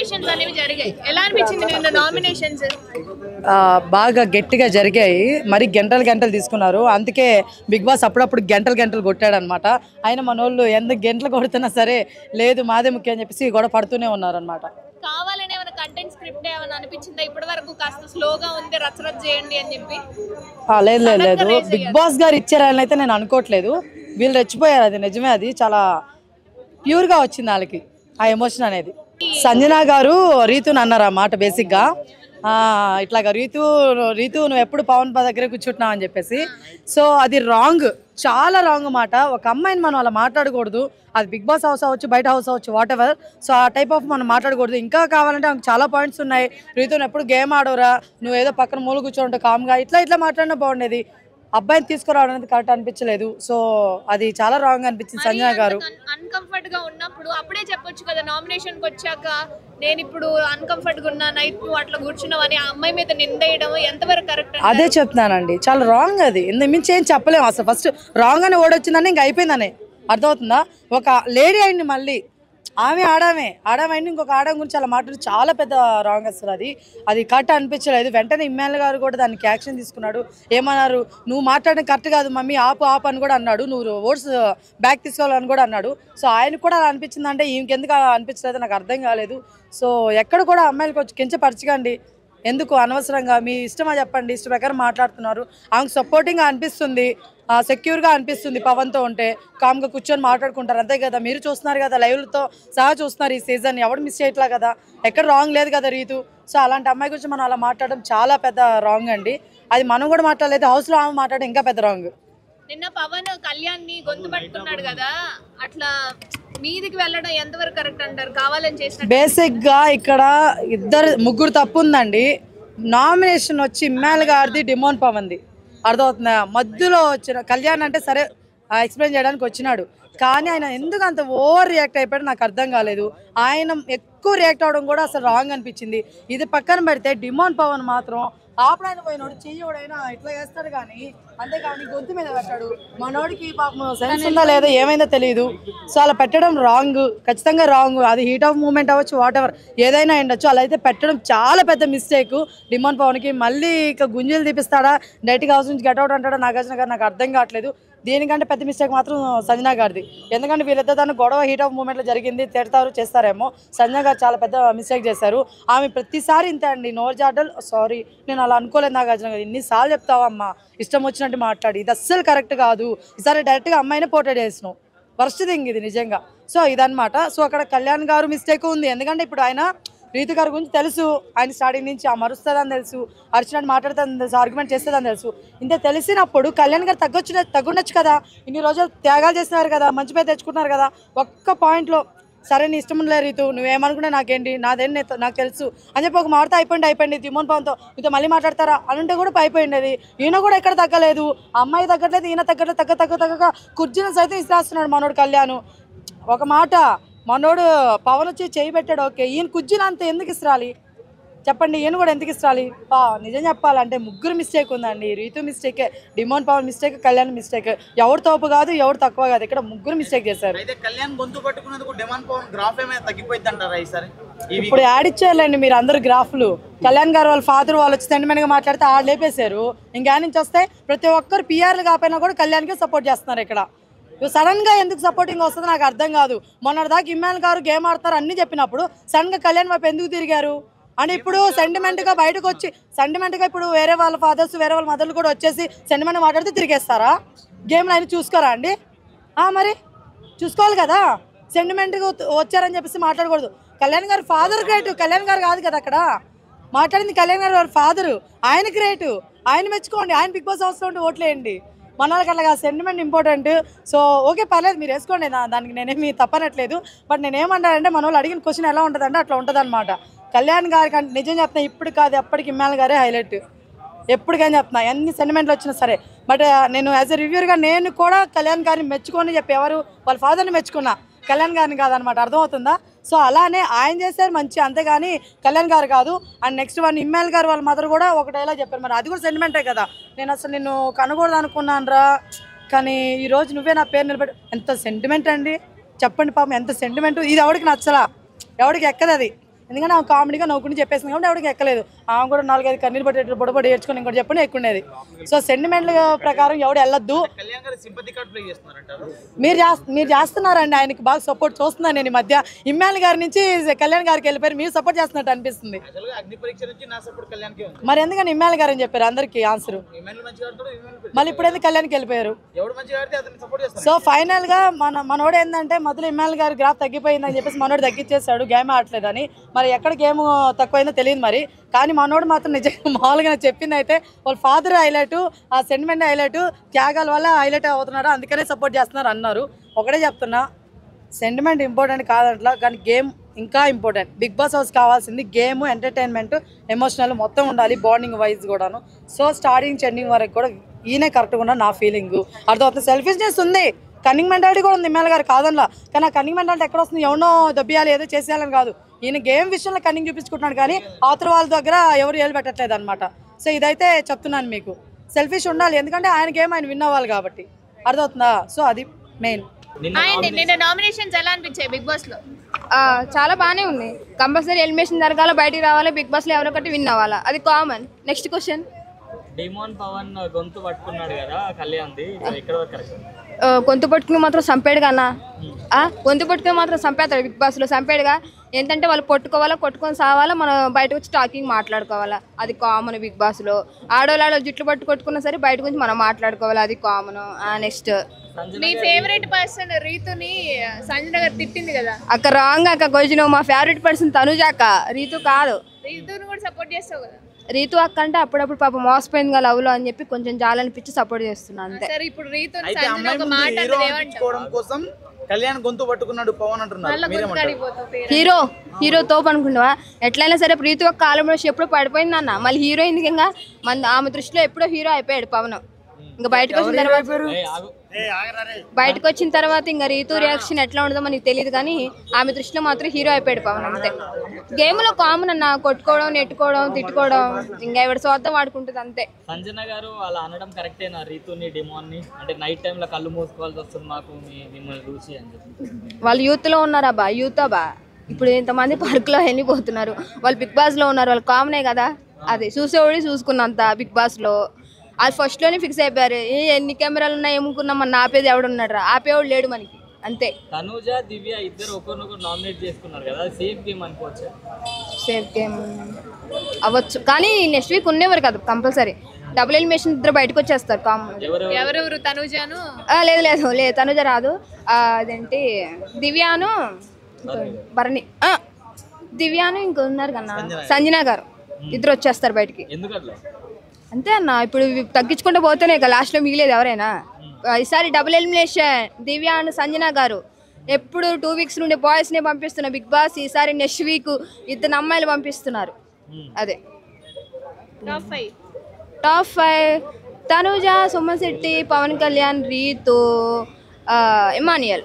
Nominations అనేవి జరిగాయి. ఎలా అనిపించింది నిన్న నామినేషన్స్? బాగా గట్టిగా జరిగాయి. మరి గంటలు గంటలు తీసుకున్నారు. అందుకే బిగ్ బాస్ అప్పుడప్పుడు గంటలు గంటలు కొట్టాడు అనమాట. ఆయన మనోళ్ళు ఎంత గంటలు కొడుతున్నా సరే లేదు మాదే ముఖ్యం అని చెప్పేసి గొడవ పడుతూనే ఉన్నారు అనమాట. కావాలని ఏమైనా కంటెంట్ స్క్రిప్ట్ ఏమైనా అనిపించిందా? ఇప్పటి వరకు కాస్త స్లోగా ఉంది, రచరచ చేయండి అని చెప్పి. లేదు లేదు లేదు, బిగ్ బాస్ గారు ఇచ్చారని అయితే నేను అనుకోవట్లేదు. వీళ్ళు రెచ్చిపోయారు, అది నిజమే. అది చాలా ప్యూర్గా వచ్చింది వాళ్ళకి ఆ ఎమోషన్ అనేది. సంజన గారు రీతుని అన్నారు ఆ మాట బేసిక్గా. ఇట్లాగా రీతు నువ్వు ఎప్పుడు పవన్ దగ్గర కూర్చుంటున్నావు అని చెప్పేసి. సో అది రాంగ్, చాలా రాంగ్ మాట. ఒక అమ్మాయిని మనం అలా మాట్లాడకూడదు. అది బిగ్ బాస్ హౌస్ అవ్వచ్చు, బయట హౌస్ అవ్వచ్చు, వాట్ ఎవర్. సో ఆ టైప్ ఆఫ్ మనం మాట్లాడకూడదు. ఇంకా కావాలంటే ఆమెకు చాలా పాయింట్స్ ఉన్నాయి. రీతుని ఎప్పుడు గేమ్ ఆడవరా, నువ్వు ఏదో పక్కన మూల కూర్చోంటావు కామ్గా, ఇట్లా మాట్లాడినా బాగుండేది. అబ్బాయిని తీసుకురావడం అనేది కరెక్ట్ అనిపించలేదు. సో అది చాలా రాంగ్ అనిపించింది సంజన గారు. అన్కంఫర్ట్ గా ఉన్నప్పుడు అప్పుడే చెప్పొచ్చు కదా, నామినేషన్ కి వచ్చాక నేను ఇప్పుడు అన్కంఫర్ట్ గా ఉన్నా, నైట్ నువ్వు అట్లా కూర్చున్నావు అని ఆ అమ్మాయి మీద నిందేయడం ఎంతవరకు కరెక్ట్? అదే చెప్తున్నానండి, చాలా రాంగ్. అది ఇంత మించి ఏం చెప్పలేము అసలు. ఫస్ట్ రాంగ్ అని ఓడొచ్చిందని ఇంకా అయిపోయిందని అర్థమవుతుందా? ఒక లేడీ అయింది, మళ్ళీ ఆమె ఆడమైంది, ఇంకొక ఆడడం గురించి అలా మాట్లాడి చాలా పెద్ద రాంగ్ అసలు. అది కరెక్ట్ అనిపించలేదు. వెంటనే ఇమ్మాన్యుల్ గారు కూడా దానికి యాక్షన్ తీసుకున్నాడు. ఏమన్నారు, నువ్వు మాట్లాడడం కరెక్ట్ కాదు మమ్మీ, ఆపు అని కూడా అన్నాడు. నువ్వు ఓట్స్ బ్యాక్ తీసుకోవాలని కూడా అన్నాడు. సో ఆయనకు కూడా అలా అనిపించింది అంటే ఇంకెందుకు అనిపించలేదు నాకు అర్థం కాలేదు. సో ఎక్కడ కూడా అమ్మాయిలకు వచ్చి కించపరచకండి, ఎందుకు అనవసరంగా. మీ ఇష్టమా చెప్పండి, ఇష్ట ప్రకారం మాట్లాడుతున్నారు. ఆమెకు సపోర్టింగ్గా అనిపిస్తుంది, సెక్యూర్గా అనిపిస్తుంది. పవన్తో ఉంటే కామ్గా కూర్చొని మాట్లాడుకుంటారు, అంతే కదా. మీరు చూస్తున్నారు కదా, లైవ్లతో సహా చూస్తున్నారు ఈ సీజన్. ఎవడు మిస్ చేయట్లా కదా, ఎక్కడ రాంగ్ లేదు కదా రీతు. సో అలాంటి అమ్మాయి గురించి మనం అలా మాట్లాడడం చాలా పెద్ద రాంగ్ అండి. అది మనం కూడా మాట్లాడలేదు, హౌస్లో ఆమె మాట్లాడడం ఇంకా పెద్ద రాంగ్. నిన్న పవన్ కళ్యాణ్ ని గొంతు పట్టుకున్నాడు కదా, అట్లా మీదికి వెళ్ళడం ఎంతవరకు కరెక్ట్ అంటారు? కావాలని చేసిన బేసిక్గా ఇక్కడ ముగ్గురు తప్పు ఉందండి. నామినేషన్ వచ్చి ఇమ్మాన్యుల్ గారిది, డిమోన్ పవన్ది. అర్థమవుతుందా? మధ్యలో వచ్చిన కళ్యాణ్ అంటే సరే ఎక్స్ప్లెయిన్ చేయడానికి వచ్చినాడు, కానీ ఆయన ఎందుకు అంత ఓవర్ రియాక్ట్ అయిపోయాడు నాకు అర్థం కాలేదు. ఆయన ఎక్కువ రియాక్ట్ అవ్వడం కూడా అసలు రాంగ్ అనిపించింది. ఇది పక్కన పెడితే డిమోన్ పవన్ మాత్రం ఆపడానికి పోయినోడు చెయ్యోడైనా ఇట్లా చేస్తాడు, కానీ అంతేకాని గొంతు మీద పెట్టాడు. మనోడికి పాపం సెన్స్ ఉందా లేదా ఏమైందో తెలియదు. సో అలా పెట్టడం రాంగ్, ఖచ్చితంగా రాంగ్. అది హీట్ ఆఫ్ మూమెంట్ అవ్వచ్చు, వాట్ ఎవర్ ఏదైనా ఉండొచ్చు. అలా అయితే పెట్టడం చాలా పెద్ద మిస్టేక్ డిమోన్ పవన్కి. మళ్ళీ ఇక గుంజలు తీపిస్తాడా, డైరెక్ట్గా హౌస్ నుంచి గెట్అవుట్ అంటాడా నాగార్జున గారు, నాకు అర్థం కావట్లేదు. దీనికంటే పెద్ద మిస్టేక్ మాత్రం సంజన గారిది. ఎందుకంటే వీళ్ళిద్దరు దాన్ని గొడవ హీట్ ఆఫ్ మూమెంట్లో జరిగింది, తిడతారు చేస్తారేమో. సంజన గారు చాలా పెద్ద మిస్టేక్ చేశారు. ఆమె ప్రతిసారి ఇంతే అండి, నోరు జాడల్. సారీ నేను అలా అనుకోలేదు నాగార్జున గారు, ఇన్నిసార్లు చెప్తావమ్మా ఇష్టం వచ్చినట్టు మాట్లాడి, ఇది అస్సలు కరెక్ట్ కాదు. ఈసారి డైరెక్ట్గా అమ్మాయినే పోర్ట్రేట్ చేసినావు, వర్స్ట్ థింగ్ ఇది నిజంగా. సో ఇదనమాట. సో అక్కడ కళ్యాణ్ గారు మిస్టేక్ ఉంది. ఎందుకంటే ఇప్పుడు ఆయన రీతు గారి గురించి తెలుసు, ఆయన స్టార్టింగ్ నుంచి ఆ మరుస్తుందని తెలుసు, అరిచినట్టు మాట్లాడుతుందని తెలుసు, ఆర్గ్యుమెంట్ చేస్తుందని తెలుసు. ఇంత తెలిసినప్పుడు కళ్యాణ్ గారు తగ్గుండొచ్చు కదా. ఇన్ని రోజులు త్యాగాలు చేస్తున్నారు కదా, మంచి పేరు తెచ్చుకుంటున్నారు కదా. ఒక్క పాయింట్లో సరే నీ ఇష్టం ఉండలే రీతు, నువ్వేమనుకున్నా నాకేంటి, నాదేంటి నాకు తెలుసు అని చెప్పి ఒక మాట అయిపోయింది. తిమోన్ పవన్తో మీతో మళ్ళీ మాట్లాడతారా అనుంటే కూడా అయిపోయింది. ఈయన కూడా ఎక్కడ తగ్గలేదు, అమ్మాయి తగ్గట్లేదు, ఈయన తగ్గట్లేదు. తగ్గక కుర్జీని సైతం ఇసిరాస్తున్నాడు మనోడు కళ్యాణ్. ఒక మాట, మనోడు పవన్ వచ్చి చేయి పెట్టాడు, ఓకే, ఈయన కుజ్జిని అంత ఎందుకు ఇస్రాలి చెప్పండి, ఈయన కూడా ఎందుకు ఇస్రాలి? నిజం చెప్పాలంటే ముగ్గురు మిస్టేక్ ఉందండి. రీతు మిస్టేకే, demon Pavan mistake, Kalyan mistake. ఎవరు తోపు కాదు, ఎవరు తక్కువ కాదు, ఇక్కడ ముగ్గురు మిస్టేక్ చేశారు. ఇప్పుడు యాడ్ ఇచ్చేయాలండి మీరు అందరు గ్రాఫ్లు. కళ్యాణ్ గారు వాళ్ళ ఫాదర్ వాళ్ళు వచ్చి సెంటిమెంట్గా మాట్లాడితే ఆడ లేపేశారు. ఇంకా నుంచి వస్తే ప్రతి ఒక్కరు పిఆర్లు కాకపోయినా కూడా కళ్యాణ్కే సపోర్ట్ చేస్తున్నారు. ఇక్కడ సడన్ గా ఎందుకు సపోర్టింగ్ వస్తుందో నాకు అర్థం కాదు. మొన్నటిదాకా ఇమ్మాన్యుల్ గారు గేమ్ ఆడతారు అన్ని చెప్పినప్పుడు సడన్ గా కళ్యాణ్ వైపు ఎందుకు తిరిగారు అని ఇప్పుడు సెంటిమెంట్ గా బయటకు వచ్చి, సెంటిమెంట్ గా ఇప్పుడు వేరే వాళ్ళ ఫాదర్స్, వేరే వాళ్ళ మదర్లు కూడా వచ్చేసి సెంటిమెంట్ మాట్లాడితే తిరిగేస్తారా? గేమ్లో అయినా చూసుకోరా అండి? మరి చూసుకోవాలి కదా. సెంటిమెంట్ గా వచ్చారని చెప్పేసి మాట్లాడకూడదు. కళ్యాణ్ గారు ఫాదర్ గ్రేట్, కళ్యాణ్ గారు కాదు కదా అక్కడ మాట్లాడింది. కళ్యాణ్ గారు వాళ్ళ ఫాదరు, ఆయన గ్రేట్, ఆయన మెచ్చుకోండి, ఆయన బిగ్ బాస్ హౌస్లో ఉంటే ఓట్లేయండి. మన వాళ్ళకి అట్లాగా సెంటిమెంట్ ఇంపార్టెంట్. సో ఓకే పర్లేదు, మీరు వేసుకోండి, దానికి నేనేమి తప్పనట్లేదు. బట్ నేనేమంటానంటే మన వాళ్ళు అడిగిన క్వశ్చన్ ఎలా ఉంటుందంటే అట్లా ఉంటుంది అనమాట. కళ్యాణ్ గారికి అంటే నిజం చెప్తున్నా, ఇప్పుడు కాదు ఎప్పటికి ఇమ్మాన్యుల్ గారే హైలైట్, ఎప్పటికైనా చెప్తున్నా, ఎన్ని సెంటిమెంట్లు వచ్చినా సరే. బట్ నేను యాజ్ ఎ రివ్యూర్గా నేను కూడా కళ్యాణ్ గారిని మెచ్చుకొని చెప్పి, ఎవరు వాళ్ళ ఫాదర్ని మెచ్చుకున్నా, కళ్యాణ్ గారిని కాదనమాట. అర్థమవుతుందా? సో అలానే ఆయన చేశారు మంచి, అంతేగాని కళ్యాణ్ గారు కాదు. అండ్ నెక్స్ట్ వన్ ఇమ్మాన్యుల్ గారు వాళ్ళ మదర్ కూడా ఒక డైలాగ్ చెప్పారు, మరి అది కూడా సెంటిమెంటే కదా. నేను అసలు నిన్ను కనుగూడదు అనుకున్నాను రా, కానీ ఈరోజు నువ్వే నా పేరు నిలబెట్టు. ఎంత సెంటిమెంట్ అండి చెప్పండి పాపం, ఎంత సెంటిమెంట్. ఇది ఎవరికి నచ్చలా, ఎవరికి ఎక్కదు అది. ఎందుకంటే ఆమె కామెడీగా నవ్వుకుని చెప్పేసింది కాబట్టి ఎవరికి ఎక్కలేదు. ఆమె కూడా 4-5 కన్నీరు పట్టి బొడబడి ఏడ్చుకొని ఇంకోటి చెప్పండి ఎక్కుండేది. సో సెంటిమెంట్ ప్రకారం ఎవడు వెళ్ళొద్దు. మీరు చేస్తున్నారండి, ఆయనకి బాగా సపోర్ట్ చూస్తున్నాను నేను ఈ మధ్య. ఇమ్మాన్ గారి నుంచి కళ్యాణ్ గారికి వెళ్ళిపోయారు, మీరు సపోర్ట్ చేస్తున్నట్టు అనిపిస్తుంది. మరి ఎందుకని ఇమ్మాన్ గారు అని చెప్పారు అందరికి ఆన్సర్, మళ్ళీ ఇప్పుడు ఎందుకు కళ్యాణ్కి వెళ్ళిపోయారు? సో ఫైనల్ గా మనోడు ఏంటంటే మొదలు ఇమ్మాన్ గారి గ్రాఫ్ తగ్గిపోయిందని చెప్పేసి మనోడు తగ్గించేశాడు, గేమ్ ఆడలేదని. మరి ఎక్కడ గేమ్ తక్కువైందో తెలియదు మరి, కానీ మనోడు మాత్రం నిజంగా మామూలుగా చెప్పింది అయితే వాళ్ళ ఫాదర్ హైలైట్, ఆ సెంటిమెంట్ హైలైట్, త్యాగాల వల్ల హైలైట్ అవుతున్నాడు, అందుకనే సపోర్ట్ చేస్తున్నారు అన్నారు. ఒకటే చెప్తున్నా, సెంటిమెంట్ ఇంపార్టెంట్ కాదంట్లా, కానీ గేమ్ ఇంకా ఇంపార్టెంట్. బిగ్ బాస్ హౌస్ కావాల్సింది గేమ్, ఎంటర్టైన్మెంట్, ఎమోషనల్ మొత్తం ఉండాలి, బాండింగ్ వైజ్ కూడాను. సో స్టార్టింగ్ ఎండింగ్ వరకు కూడా ఈయనే కరెక్ట్గా ఉన్న నా ఫీలింగ్. అర్థమవుతుంది. సెల్ఫిష్నెస్ ఉంది, కన్నింగ్ మెంటాలిటీ కూడా ఉంది ఎమ్మెల్యే గారు కాదనలా, కానీ ఆ కన్నింగ్ మెంటాలిటీ ఎక్కడ వస్తుంది? ఎవనో దెబ్బేయాలి ఏదో చేసేయాలని కాదు. ఈయన గేమ్ విషయంలో కన్నింగ్ చూపించుకుంటున్నాడు, కానీ అవతల వాళ్ళ దగ్గర ఎవరు ఏలు పెట్టట్లేదు అనమాట. సో ఇదైతే చెప్తున్నాను మీకు, సెల్ఫిష్ ఉండాలి, ఎందుకంటే ఆయన గేమ్ ఆయన విన్ అవ్వాలి కాబట్టి. అర్థమవుతుందా? సో అది మెయిన్. నిన్న నామినేషన్స్ ఎలా అనిపించాయి బిగ్ బాస్ లో? చాలా బాగానే ఉంది. కంపల్సరీ ఎలిమినేషన్ జరగాల, బయటికి రావాలి, బిగ్ బాస్ లో ఎవరో ఒకటి విన్ అవ్వాలా, అది common. Next question. Demon Pavan గొంతు పట్టుకున్నాడు కదా కళ్యాణ్ది, ఇక్కడ వరకు కరెక్ట్? గొంతు పట్టుకుని మాత్రం చంపాడు కన్నా, గొంతు పట్టుకుని మాత్రం చంపేస్తాడు బిగ్ బాస్ లో, చంపాడుగా. ఏంటంటే వాళ్ళు కొట్టుకొని సావాలా, మనం బయటకు వచ్చి టాకింగ్ మాట్లాడుకోవాలా, అది కామన్ బిగ్ బాస్ లో. ఆడవాళ్ళు జుట్లు కొట్టుకున్నా సరే బయట గురించి మనం మాట్లాడుకోవాలి, అది కామన్. నెక్స్ట్, మీ ఫేవరెట్ పర్సన్ రీతుని సంజన గారు తిట్టింది కదా అక్క, రాంగ్ అక్క క్వశ్చన్. మా ఫేవరెట్ పర్సన్ తనుజ అక్క, రీతు కాదు. రీతుని కూడా సపోర్ట్ చేస్తావు కదా? రీతు అక్క అంటే అప్పుడప్పుడు పాప మోసపోయింది కదా లవ్ లో అని చెప్పి కొంచెం జాలనిపించి సపోర్ట్ చేస్తున్నా అంతే. సరే, ఇప్పుడు రీతుని సంజన ఒక మాట కోసం కళ్యాణ్ గొంతు పట్టుకున్నాడు పవన్ అంటున్నారు. హీరో తోపు అనుకుంటావా? ఎట్లయినా సరే రీతు ఒక కాలం ఎప్పుడో పడిపోయింది అన్న, మళ్ళీ హీరో ఎందుకు? ఇంకా ఆమె దృష్టిలో ఎప్పుడో హీరో అయిపోయాడు పవన్. ఇంకా బయటకు వచ్చిన తర్వాత ఇంకా రీతు రియాక్షన్ ఎట్లా ఉండదో మనకి తెలియదు, కానీ ఆమె దృష్టిలో మాత్రం హీరో అయిపోయాడు పవన్ అంతే. గేమ్ లో కామన్ అన్న, కొట్టుకోవడం, నెట్టుకోవడం, తిట్టుకోవడం, ఇంకా ఎవరి స్వార్థం వాడుకుంటుంది అంతే. సంజన గారు అలా అనడం కరెక్టేనా రీతుని, డిమోన్ ని? అంటే నైట్ టైం లో కళ్ళు మూసుకోవాల్సి వస్తుంది మాకు మిమ్మల్ని చూసి అని చెప్పి. వాళ్ళు యూత్ లో ఉన్నారా యూత్ ఇప్పుడు ఇంతమంది పార్క్ లో వెళ్ళిపోతున్నారు, వాళ్ళు బిగ్ బాస్ లో ఉన్నారు, వాళ్ళు కామనే కదా. అది చూసేవాడి చూసుకున్నంత బిగ్ బాస్ లో అది ఫస్ట్ లోనే ఫిక్స్ అయిపోయారు. ఎన్ని కెమెరాలు ఉన్నాయి ఏముకున్నాం, మన ఆపేది ఎవడున్నాడు? ఆపేవాడు లేడు మనకి అంతే. తనుజ, దివ్య ఇద్దరు ఒకరినొకరు నామినేట్ చేసుకున్నారు కదా, సేఫ్ గేమ్ అనుకోవచ్చు? సేఫ్ గేమ్ అవ్వచ్చు, కానీ నెక్స్ట్ వీక్ ఉన్నవారు కదా కంపల్సరీ. డబుల్ ఎలిమినేషన్ ఇద్దరు బయటకు వచ్చేస్తారు కామన్. ఎవరెవరు? తనుజాను? లేదు తనుజ రాదు. అదేంటి దివ్యాను, భరణి, దివ్యాను ఇంకా ఉన్నారు కన్నా సంజన గారు, ఇద్దరు వచ్చేస్తారు బయటికి. ఎందుకట్లా? అంతే అన్న, ఇప్పుడు తగ్గించుకుంటూ పోతేనే ఇక లాస్ట్లో మిగిలేదు ఎవరైనా. ఈసారి double elimination Divya and Sanjana గారు. ఎప్పుడు 2 వీక్స్ నుండి బాయ్స్నే పంపిస్తున్నారు బిగ్ బాస్, ఈసారి నెక్స్ట్ వీక్ 2 అమ్మాయిలు పంపిస్తున్నారు. అదే టాప్ 5 తనుజ, సుమన్ శెట్టి, పవన్ కళ్యాణ్, రీతు, ఇమానియల్.